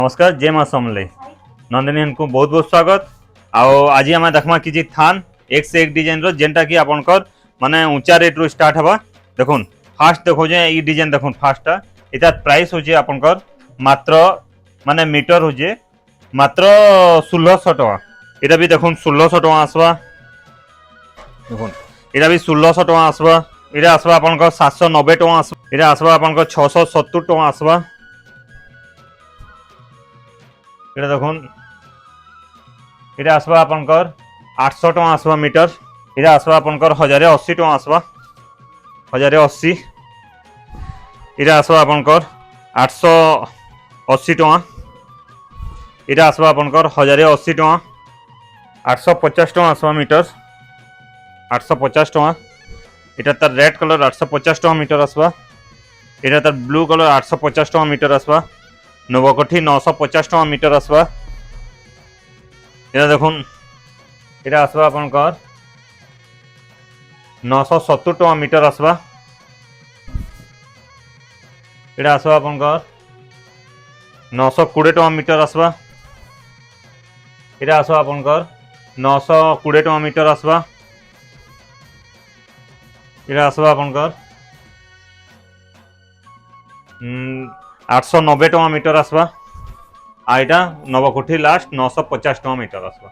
नमस्कार जय माँ समले नंदिनी को बहुत बहुत स्वागत। आओ आज आम देखमा कि थान एक से एक डिजाइन रो जेनटा कि आपनकर माने ऊंचा रेट रो स्टार्ट हवा। देखुन फास्ट देखो जे ई डिजाइन देखुन फास्टटा इता प्राइस होजे आपनकर मात्र माने मीटर होजे मात्र 1600 टका। एटा भी देखुन 1600 टका आसवा। देखुन एटा भी 1600 टका आसवा। एटा आसवा आपनकर 790 टका आसवा। एटा आसवा आपनकर 670 टका आसवा। এটা দেখুন এটা আসবা আপনার 800 টাকা আসবা মিটার। এটা আসবা আপনার 1080 টাকা আসবা 1080। এটা আসবা আপনার 880 টাকা। এটা আসবা আপনার 1080 টাকা। 850 টাকা আসবা মিটার 850 টাকা। এটা তার রেড কালার 850 টাকা মিটার আসবা। এটা তার ব্লু কালার 850 টাকা মিটার আসবা। নবকঠি 950 টাকা মিটার আসবা। এটা দেখুন এটা আসবা আপনার 970 টাকা মিটার আসবা। এটা আসবা আপনার 920 টাকা মিটার আসবা। এটা আসবা আপনার 920 টাকা মিটার আসবা। এটা আসবা আপনার 890 টাকা মিটার আসবা। আর এটা নবকঠি লাস্ট 950 টাকা মিটার আসবা।